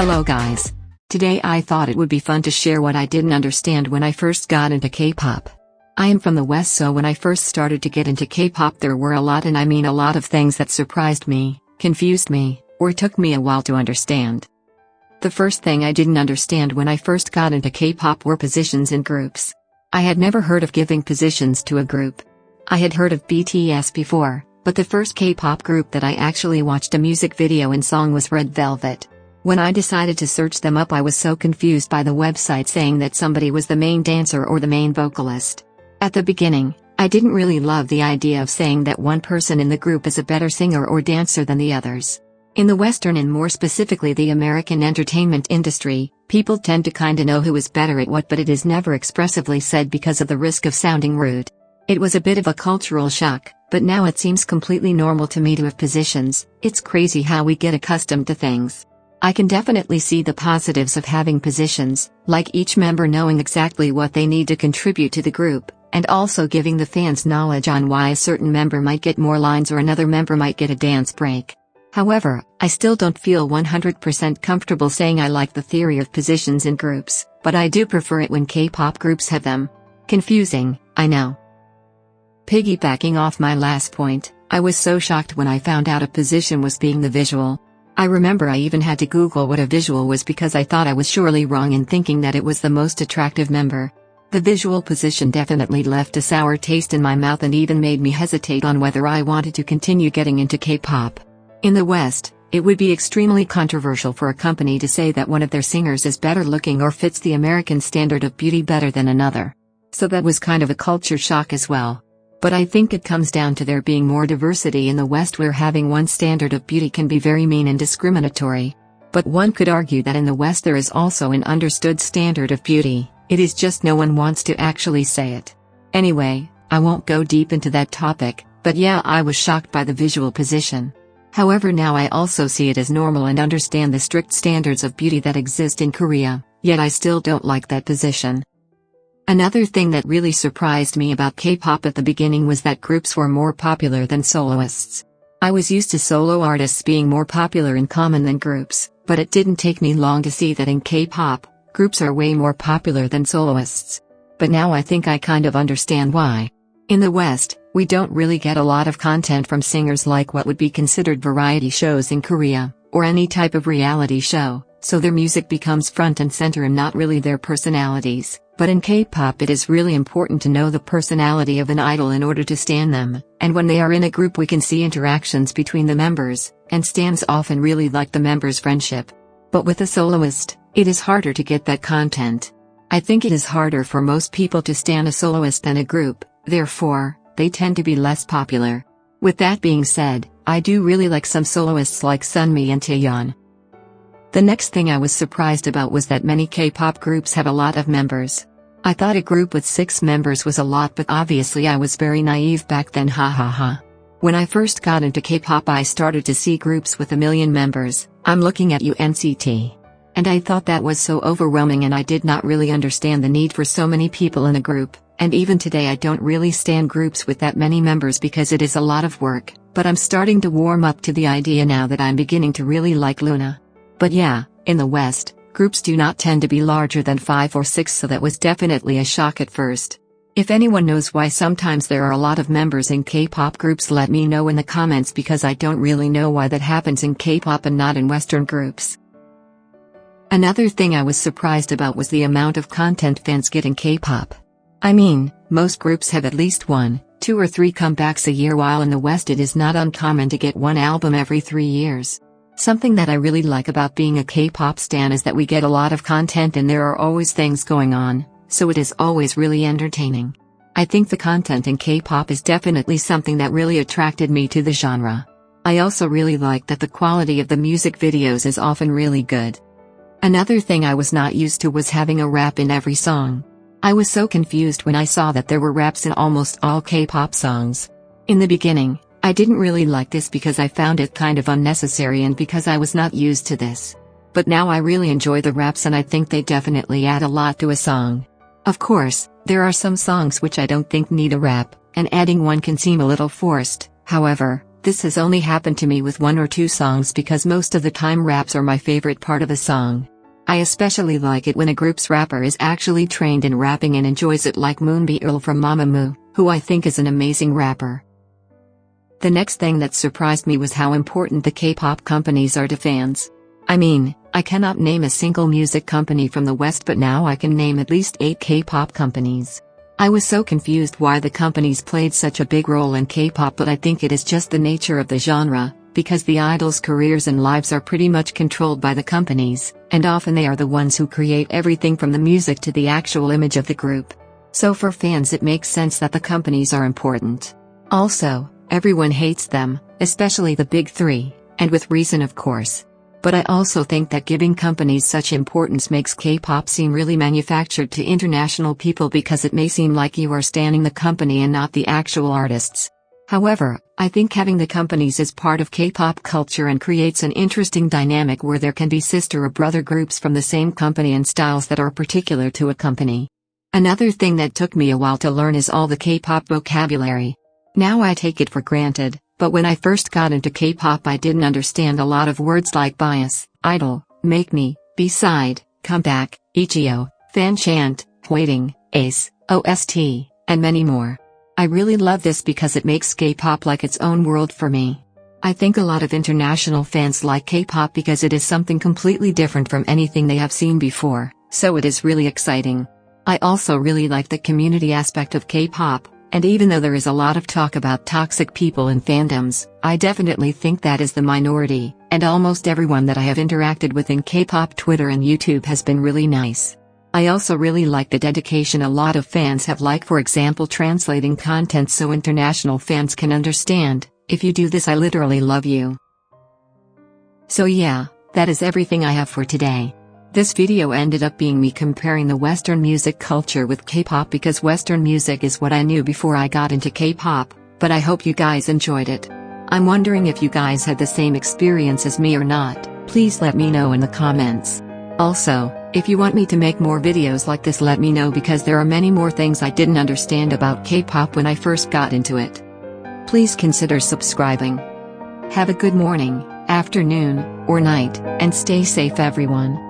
Hello guys. Today I thought it would be fun to share what I didn't understand when I first got into K-pop. I am from the West, so when I first started to get into K-pop there were a lot, and I mean a lot of things that surprised me, confused me, or took me a while to understand. The first thing I didn't understand when I first got into K-pop were positions in groups. I had never heard of giving positions to a group. I had heard of BTS before, but the first K-pop group that I actually watched a music video and song was Red Velvet. When I decided to search them up, I was so confused by the website saying that somebody was the main dancer or the main vocalist. At the beginning, I didn't really love the idea of saying that one person in the group is a better singer or dancer than the others. In the Western and more specifically the American entertainment industry, people tend to kinda know who is better at what, but it is never expressively said because of the risk of sounding rude. It was a bit of a cultural shock, but now it seems completely normal to me to have positions. It's crazy how we get accustomed to things. I can definitely see the positives of having positions, like each member knowing exactly what they need to contribute to the group, and also giving the fans knowledge on why a certain member might get more lines or another member might get a dance break. However, I still don't feel 100% comfortable saying I like the theory of positions in groups, but I do prefer it when K-pop groups have them. Confusing, I know. Piggybacking off my last point, I was so shocked when I found out a position was being the visual. I remember I even had to Google what a visual was because I thought I was surely wrong in thinking that it was the most attractive member. The visual position definitely left a sour taste in my mouth and even made me hesitate on whether I wanted to continue getting into K-pop. In the West, it would be extremely controversial for a company to say that one of their singers is better looking or fits the American standard of beauty better than another. So that was kind of a culture shock as well. But I think it comes down to there being more diversity in the West, where having one standard of beauty can be very mean and discriminatory. But one could argue that in the West there is also an understood standard of beauty, it is just no one wants to actually say it. Anyway, I won't go deep into that topic, but yeah, I was shocked by the visual position. However, now I also see it as normal and understand the strict standards of beauty that exist in Korea, yet I still don't like that position. Another thing that really surprised me about K-pop at the beginning was that groups were more popular than soloists. I was used to solo artists being more popular in common than groups, but it didn't take me long to see that in K-pop, groups are way more popular than soloists. But now I think I kind of understand why. In the West, we don't really get a lot of content from singers like what would be considered variety shows in Korea, or any type of reality show, so their music becomes front and center and not really their personalities. But in K-pop it is really important to know the personality of an idol in order to stan them, and when they are in a group we can see interactions between the members, and stans often really like the members' friendship. But with a soloist, it is harder to get that content. I think it is harder for most people to stan a soloist than a group, therefore, they tend to be less popular. With that being said, I do really like some soloists like Sunmi and Taeyeon. The next thing I was surprised about was that many K-pop groups have a lot of members. I thought a group with 6 members was a lot, but obviously I was very naive back then, hahaha. When I first got into K-pop I started to see groups with 1 million members. I'm looking at you, NCT. And I thought that was so overwhelming, and I did not really understand the need for so many people in a group, and even today I don't really stand groups with that many members because it is a lot of work, but I'm starting to warm up to the idea now that I'm beginning to really like Luna. But yeah, in the West, groups do not tend to be larger than 5 or 6, so that was definitely a shock at first. If anyone knows why sometimes there are a lot of members in K-pop groups, let me know in the comments, because I don't really know why that happens in K-pop and not in Western groups. Another thing I was surprised about was the amount of content fans get in K-pop. I mean, most groups have at least 1, 2 or 3 comebacks a year, while in the West it is not uncommon to get one album every 3 years. Something that I really like about being a K-pop stan is that we get a lot of content and there are always things going on, so it is always really entertaining. I think the content in K-pop is definitely something that really attracted me to the genre. I also really like that the quality of the music videos is often really good. Another thing I was not used to was having a rap in every song. I was so confused when I saw that there were raps in almost all K-pop songs. In the beginning, I didn't really like this because I found it kind of unnecessary and because I was not used to this. But now I really enjoy the raps and I think they definitely add a lot to a song. Of course, there are some songs which I don't think need a rap, and adding one can seem a little forced. However, This has only happened to me with 1 or 2 songs because most of the time raps are my favorite part of a song. I especially like it when a group's rapper is actually trained in rapping and enjoys it, like Moonbi Earl from Mamamoo, who I think is an amazing rapper. The next thing that surprised me was how important the K-pop companies are to fans. I mean, I cannot name a single music company from the West, but now I can name at least 8 K-pop companies. I was so confused why the companies played such a big role in K-pop, but I think it is just the nature of the genre, because the idols' careers and lives are pretty much controlled by the companies, and often they are the ones who create everything from the music to the actual image of the group. So for fans it makes sense that the companies are important. Also, everyone hates them, especially the big 3, and with reason of course. But I also think that giving companies such importance makes K-pop seem really manufactured to international people, because it may seem like you are standing the company and not the actual artists. However, I think having the companies is part of K-pop culture and creates an interesting dynamic where there can be sister or brother groups from the same company and styles that are particular to a company. Another thing that took me a while to learn is all the K-pop vocabulary. Now I take it for granted, but when I first got into K-pop I didn't understand a lot of words like bias, idol, make me, B-side, comeback, ichio, fan chant, waiting, ace, OST, and many more. I really love this because it makes K-pop like its own world for me. I think a lot of international fans like K-pop because it is something completely different from anything they have seen before, so it is really exciting. I also really like the community aspect of K-pop. And even though there is a lot of talk about toxic people in fandoms, I definitely think that is the minority, and almost everyone that I have interacted with in K-pop Twitter and YouTube has been really nice. I also really like the dedication a lot of fans have, like for example translating content so international fans can understand. If you do this, I literally love you. So yeah, that is everything I have for today. This video ended up being me comparing the Western music culture with K-pop because Western music is what I knew before I got into K-pop, but I hope you guys enjoyed it. I'm wondering if you guys had the same experience as me or not. Please let me know in the comments. Also, if you want me to make more videos like this, let me know, because there are many more things I didn't understand about K-pop when I first got into it. Please consider subscribing. Have a good morning, afternoon, or night, and stay safe everyone.